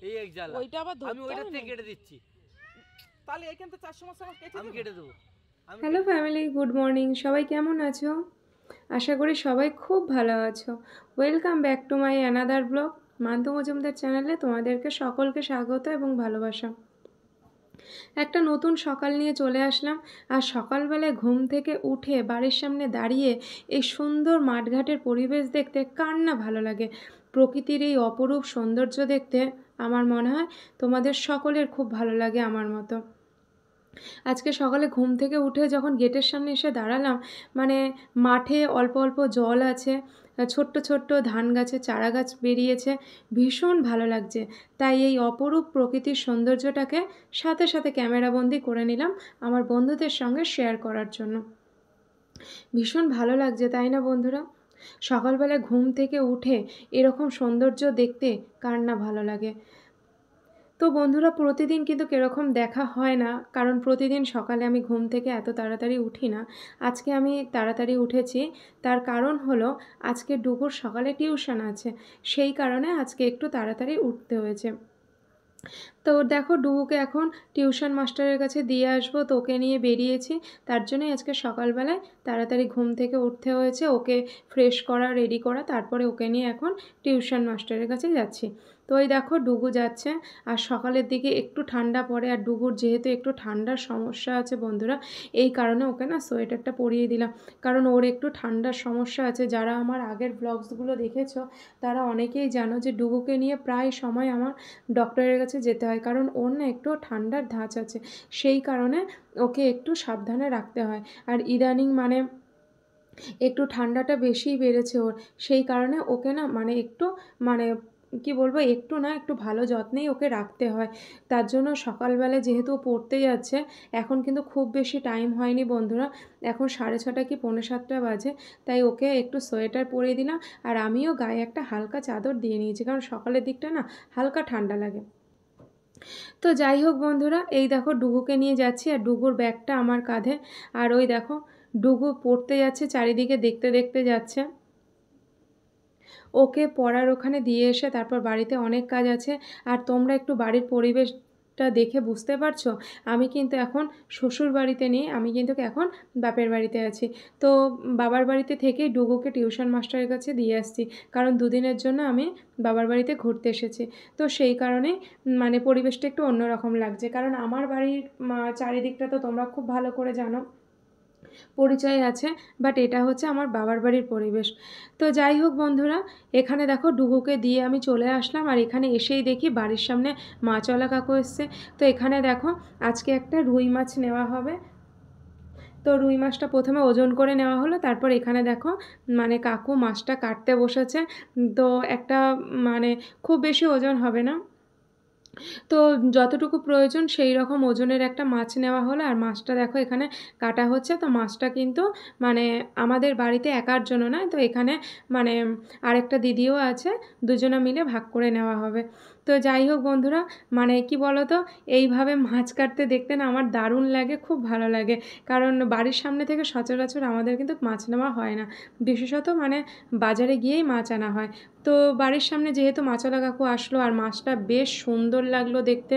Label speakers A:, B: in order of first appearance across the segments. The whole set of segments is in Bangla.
A: এই এক জ্বালা।
B: ওইটা আবার
A: আমি
B: ধরতে
A: ওইটা
B: হবে
A: থেকে
B: না।
A: কেটে দিচ্ছি।
B: তাহলে এখান থেকে 400 মাস আমার কেটে
A: আমি
B: দেবো।
A: কেটে দেবো।
C: Hello family, good morning. সবাই কেমন আছো? আশা করি সবাই খুব ভালো আছো। Welcome back to my another blog. মান্তু মজুমদার চ্যানেলে তোমাদেরকে সকলকে স্বাগত এবং ভালোবাসা। একটা নতুন সকাল নিয়ে চলে আসলাম। আর সকালবেলায় ঘুম থেকে উঠে বাড়ির সামনে দাঁড়িয়ে এই সুন্দর মাঠঘাটের পরিবেশ দেখতে কার না ভালো লাগে। প্রকৃতির এই অপরূপ সৌন্দর্য দেখতে আমার মনে হয় তোমাদের সকলের খুব ভালো লাগে আমার মতো। আজকে সকালে ঘুম থেকে উঠে যখন গেটের সামনে এসে দাঁড়ালাম, মানে মাঠে অল্প অল্প জল আছে, ছোট্ট ছোট্ট ধান গাছে চারা গাছ বেরিয়েছে, ভীষণ ভালো লাগছে। তাই এই অপরূপ প্রকৃতির সৌন্দর্যটাকে সাথে সাথে ক্যামেরাবন্দি করে নিলাম আমার বন্ধুদের সঙ্গে শেয়ার করার জন্য। ভীষণ ভালো লাগছে, তাই না বন্ধুরা? সকালবেলা ঘুম থেকে উঠে এরকম সৌন্দর্য দেখতে কার না ভালো লাগে। তো বন্ধুরা, প্রতিদিন কিন্তু কীরকম দেখা হয় না, কারণ প্রতিদিন সকালে আমি ঘুম থেকে এত তাড়াতাড়ি উঠি না। আজকে আমি তাড়াতাড়ি উঠেছি, তার কারণ হলো আজকে ডুগুর সকালে টিউশন আছে, সেই কারণে আজকে একটু তাড়াতাড়ি উঠতে হয়েছে। তো দেখো, ডুগুকে এখন টিউশন মাস্টারের কাছে দিয়ে আসবো, তো ওকে নিয়ে বেরিয়েছি। তার জন্যই আজকে সকালবেলায় তাড়াতাড়ি ঘুম থেকে উঠতে হয়েছে, ওকে ফ্রেশ করা, রেডি করা, তারপরে ওকে নিয়ে এখন টিউশন মাস্টারের কাছে যাচ্ছি। তো এই দেখো ডুগু যাচ্ছে। আর সকালের দিকে একটু ঠান্ডা পড়ে, আর ডুগুর যেহেতু একটু ঠান্ডার সমস্যা আছে বন্ধুরা, এই কারণে ওকে না সোয়েটারটা পরিয়ে দিলাম, কারণ ওর একটু ঠান্ডার সমস্যা আছে। যারা আমার আগের ব্লগসগুলো দেখেছো তারা অনেকেই জানো যে ডুগুকে নিয়ে প্রায় সময় আমার ডক্টরের কাছে যেতে হয়, কারণ ওর না একটু ঠান্ডার ধাঁচ আছে, সেই কারণে ওকে একটু সাবধানে রাখতে হয়। আর ইদানিং মানে একটু ঠান্ডাটা বেশিই বেড়েছে ওর, সেই কারণে ওকে না মানে একটু মানে কি বলবো, একটু না একটু ভালো যত্নেই ওকে রাখতে হয়। তার জন্য সকালবেলা যেহেতু ও পড়তে যাচ্ছে, এখন কিন্তু খুব বেশি টাইম হয়নি বন্ধুরা, এখন 6:30 কি 6:45 বাজে, তাই ওকে একটু সোয়েটার পরিয়ে দিলাম। আর আমিও গায়ে একটা হালকা চাদর দিয়ে নিয়েছি, কারণ সকালের দিকটা না হালকা ঠান্ডা লাগে। তো যাই হোক বন্ধুরা, এই দেখো ডুগুকে নিয়ে যাচ্ছি, আর ডুগুর ব্যাগটা আমার কাঁধে। আর ওই দেখো ডুগু পড়তে যাচ্ছে, চারিদিকে দেখতে দেখতে যাচ্ছে। ওকে পড়ার ওখানে দিয়ে এসে তারপর বাড়িতে অনেক কাজ আছে। আর তোমরা একটু বাড়ির পরিবেশটা দেখে বুঝতে পারছো, আমি কিন্তু এখন শ্বশুর বাড়িতে নেই, আমি কিন্তু এখন বাপের বাড়িতে আছি। তো বাবার বাড়িতে থেকেই ডুগুকে টিউশন মাস্টারের কাছে দিয়ে আসছি, কারণ দুদিনের জন্য আমি বাবার বাড়িতে ঘুরতে এসেছি। তো সেই কারণে মানে পরিবেশটা একটু অন্যরকম লাগছে, কারণ আমার বাড়ির চারিদিকটা তো তোমরা খুব ভালো করে জানো, পরিচয় আছে, বাট এটা হচ্ছে আমার বাবার বাড়ির পরিবেশ। তো যাই হোক বন্ধুরা, এখানে দেখো ডুগুকে দিয়ে আমি চলে আসলাম, আর এখানে এসেই দেখি বাড়ির সামনে মাছওয়ালা কাকু এসছে। তো এখানে দেখো আজকে একটা রুই মাছ নেওয়া হবে। তো রুই মাছটা প্রথমে ওজন করে নেওয়া হলো, তারপর এখানে দেখো মানে কাকু মাছটা কাটতে বসেছে। তো একটা মানে খুব বেশি ওজন হবে না, তো যতটুকু প্রয়োজন সেই রকম ওজনের একটা মাছ নেওয়া হলো। আর মাছটা দেখো এখানে কাটা হচ্ছে। তো মাছটা কিন্তু মানে আমাদের বাড়িতে একার জন্য নয়, তো এখানে মানে আরেকটা দিদিও আছে, দুজনে মিলে ভাগ করে নেওয়া হবে। তো যাই হোক বন্ধুরা, মানে কি বলো তো, এইভাবে মাছ কাটতে দেখতে না আমার দারুণ লাগে, খুব ভালো লাগে, কারণ বাড়ির সামনে থেকে সচরাচর আমাদের কিন্তু মাছ নেওয়া হয় না, বিশেষত মানে বাজারে গিয়েই মাছ আনা হয়। তো বাড়ির সামনে যেহেতু মাছওয়ালা কাকু আসলো, আর মাছটা বেশ সুন্দর লাগলো দেখতে,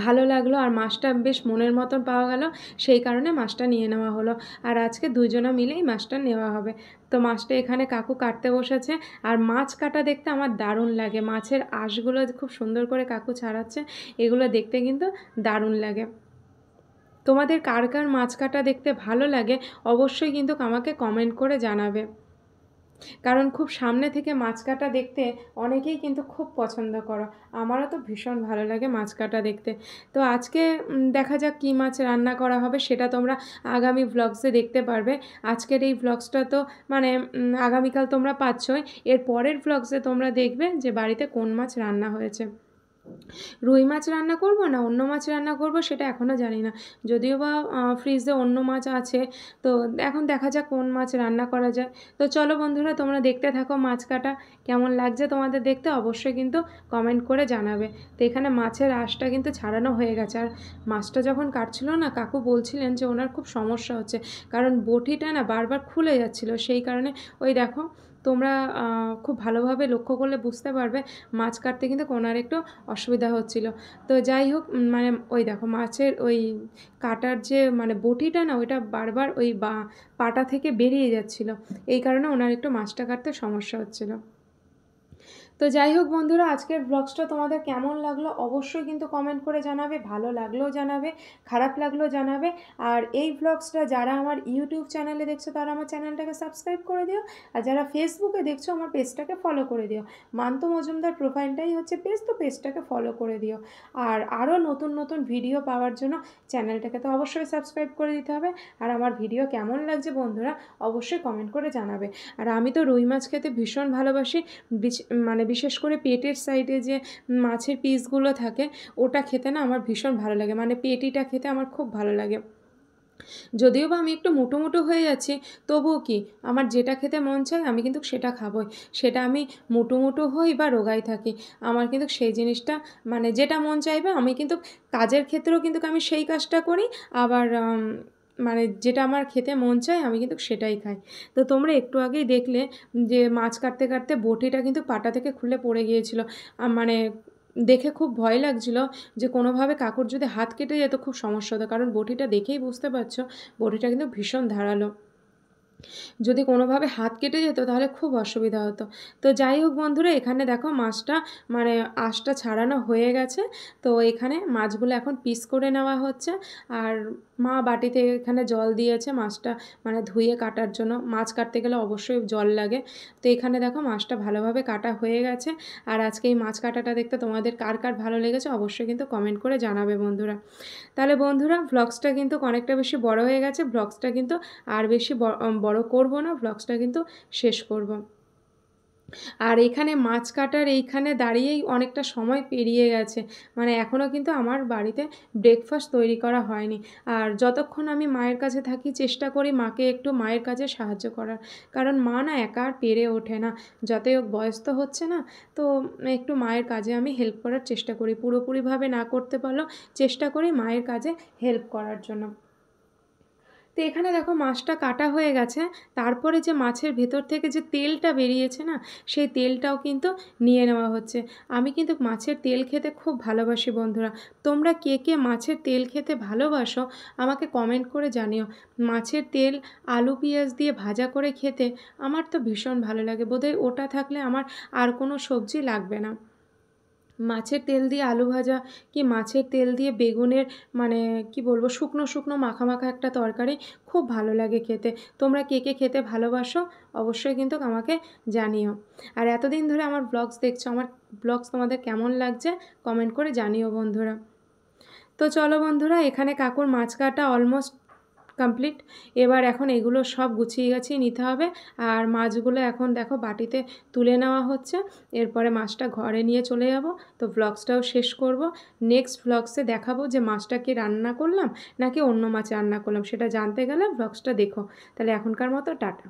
C: ভালো লাগলো, আর মাছটা বেশ মনের মতন পাওয়া গেল, সেই কারণে মাছটা নিয়ে নেওয়া হলো। আর আজকে দুজনে মিলেই মাছটা নেওয়া হবে। তো মাছটা এখানে কাকু কাটতে বসেছে। আর মাছ কাটা দেখতে আমার দারুণ লাগে, মাছের আঁশগুলো খুব সুন্দর করে কাকু ছাড়াচ্ছে, এগুলো দেখতে কিন্তু দারুণ লাগে। তোমাদের কার কার মাছ কাটা দেখতে ভালো লাগে অবশ্যই কিন্তু আমাকে কমেন্ট করে জানাবে, কারণ খুব সামনে থেকে মাছ কাটা দেখতে অনেকেই কিন্তু খুব পছন্দ করো, আমারও তো ভীষণ ভালো লাগে মাছ কাটা দেখতে। তো আজকে দেখা যাক কী মাছ রান্না করা হবে, সেটা তোমরা আগামী ভ্লগসে দেখতে পারবে। আজকের এই ভ্লগসটা তো মানে আগামীকাল তোমরা পাচ্ছই, এর পরের ভ্লগসে তোমরা দেখবে যে বাড়িতে কোন মাছ রান্না হয়েছে। রুই মাছ রান্না করব না অন্য মাছ রান্না করব সেটা এখনও জানি না, যদিও বা ফ্রিজে অন্য মাছ আছে, তো এখন দেখা যাক কোন মাছ রান্না করা যায়। তো চলো বন্ধুরা, তোমরা দেখতে থাকো মাছ কাটা, কেমন লাগছে তোমাদের দেখতে অবশ্যই কিন্তু কমেন্ট করে জানাবে। তো এখানে মাছের আঁশটা কিন্তু ছাড়ানো হয়ে গেছে। আর মাছটা যখন কাটছিল না, কাকু বলছিলেন যে ওনার খুব সমস্যা হচ্ছে, কারণ বটিটা না বারবার খুলে যাচ্ছিল, সেই কারণে ওই দেখো তোমরা খুব ভালোভাবে লক্ষ্য করলে বুঝতে পারবে মাছ কাটতে কিন্তু ওনার একটু অসুবিধা হচ্ছিল। তো যাই হোক, মানে ওই দেখো মাছের ওই কাটার যে মানে বটিটা না, ওইটা বারবার ওই পাটা থেকে বেরিয়ে যাচ্ছিল, এই কারণে ওনার একটু মাছটা কাটতে সমস্যা হচ্ছিল। তো যাই হোক বন্ধুরা, আজকের ব্লগসটা তোমাদের কেমন লাগলো অবশ্যই কিন্তু কমেন্ট করে জানাবে, ভালো লাগলেও জানাবে, খারাপ লাগলেও জানাবে। আর এই ব্লগসটা যারা আমার ইউটিউব চ্যানেলে দেখছো তারা আমার চ্যানেলটাকে সাবস্ক্রাইব করে দিও, আর যারা ফেসবুকে দেখছো আমার পেজটাকে ফলো করে দিও। মান্তু মজুমদার প্রোফাইলটাই হচ্ছে পেজ, তো পেজটাকে ফলো করে দিও। আর আরও নতুন নতুন ভিডিও পাওয়ার জন্য চ্যানেলটাকে তো অবশ্যই সাবস্ক্রাইব করে দিতে হবে। আর আমার ভিডিও কেমন লাগছে বন্ধুরা অবশ্যই কমেন্ট করে জানাবে। আর আমি তো রুই মাছ খেতে ভীষণ ভালোবাসি, মানে বিশেষ করে পেটের সাইডে যে মাছের পিসগুলো থাকে ওটা খেতে না আমার ভীষণ ভালো লাগে, মানে পেটিটা খেতে আমার খুব ভালো লাগে। যদিও বা আমি একটু মোটো মোটো হয়ে যাচ্ছি, তবুও কি আমার যেটা খেতে মন চায় আমি কিন্তু সেটা খাবই, সেটা আমি মোটো মোটো হই বা রোগাই থাকি, আমার কিন্তু সেই জিনিসটা মানে যেটা মন চাইবে আমি কিন্তু কাজের ক্ষেত্রেও কিন্তু আমি সেই কাজটা করি, আবার মানে যেটা আমার খেতে মন চায় আমি কিন্তু সেটাই খাই। তো তোমরা একটু আগেই দেখলে যে মাছ কাটতে কাটতে বটিটা কিন্তু পাটা থেকে খুলে পড়ে গিয়েছিল, মানে দেখে খুব ভয় লাগছিল যে কোনোভাবে কাকুর যদি হাত কেটে যেত খুব সমস্যা হতো, কারণ বটিটা দেখেই বুঝতে পারছো বটিটা কিন্তু ভীষণ ধারালো, যদি কোনোভাবে হাত কেটে যেত তাহলে খুব অসুবিধা হতো। তো যাই হোক বন্ধুরা, এখানে দেখো মাছটা মানে আঁশটা ছাড়ানো হয়ে গেছে, তো এখানে মাছগুলো এখন পিস করে নেওয়া হচ্ছে। আর মা বাটিতে এখানে জল দিয়েছে মাছটা মানে ধুয়ে কাটার জন্য, মাছ কাটতে গেলে অবশ্যই জল লাগে। তো এখানে দেখো মাছটা ভালোভাবে কাটা হয়ে গেছে। আর আজকে এই মাছ কাটাটা দেখতে তোমাদের কার কার ভালো লেগেছে অবশ্যই কিন্তু কমেন্ট করে জানাবে বন্ধুরা। তাহলে বন্ধুরা ব্লগসটা কিন্তু অনেকটা বেশি বড় হয়ে গেছে, ব্লগসটা কিন্তু আর বেশি বড় করব না, ব্লগসটা কিন্তু শেষ করব। আর এখানে মাছ কাটার এইখানে দাঁড়িয়েই অনেকটা সময় পেরিয়ে গেছে, মানে এখনও কিন্তু আমার বাড়িতে ব্রেকফাস্ট তৈরি করা হয়নি। আর যতক্ষণ আমি মায়ের কাছে থাকি চেষ্টা করি মাকে একটু মায়ের কাজে সাহায্য করার, কারণ মা না একা আর পেরে ওঠে না, যতই হোক বয়স তো হচ্ছে না, তো একটু মায়ের কাজে আমি হেল্প করার চেষ্টা করি, পুরোপুরিভাবে না করতে পারলেও চেষ্টা করি মায়ের কাজে হেল্প করার জন্য। তো এখানে দেখো মাছটা কাটা হয়ে গেছে, তারপরে যে মাছের ভেতর থেকে যে তেলটা বেরিয়েছে না সেই তেলটাও কিন্তু নিয়ে নেওয়া হচ্ছে। আমি কিন্তু মাছের তেল খেতে খুব ভালোবাসি বন্ধুরা, তোমরা কে কে মাছের তেল খেতে ভালোবাসো আমাকে কমেন্ট করে জানিও। মাছের তেল আলু পেঁয়াজ দিয়ে ভাজা করে খেতে আমার তো ভীষণ ভালো লাগে, বোধহয় ওটা থাকলে আমার আর কোনো সবজি লাগবে না। মাছের তেল দিয়ে আলু ভাজা কি মাছের তেল দিয়ে বেগুনের মানে কি বলবো শুকনো শুকনো মাখা মাখা একটা তরকারি খুব ভালো লাগে খেতে। তোমরা কে কে খেতে ভালোবাসো অবশ্যই কিন্তু আমাকে জানিও। আর এতদিন ধরে আমার ব্লগস দেখছো, আমার ব্লগস তোমাদের কেমন লাগছে কমেন্ট করে জানিও বন্ধুরা। তো চলো বন্ধুরা, এখানে কাকুর মাছ কাটা অলমোস্ট কমপ্লিট, এবার এখন এগুলো সব গুছিয়ে গাছিয়ে নিতে হবে। আর মাছগুলো এখন দেখো বাটিতে তুলে নেওয়া হচ্ছে, এরপরে মাছটা ঘরে নিয়ে চলে যাব। তো ব্লগসটাও শেষ করব, নেক্সট ব্লগসে দেখাবো যে মাছটা কি রান্না করলাম নাকি অন্য মাছ রান্না করলাম, সেটা জানতে গেলে ব্লগসটা দেখো। তাহলে এখনকার মতো টাটা।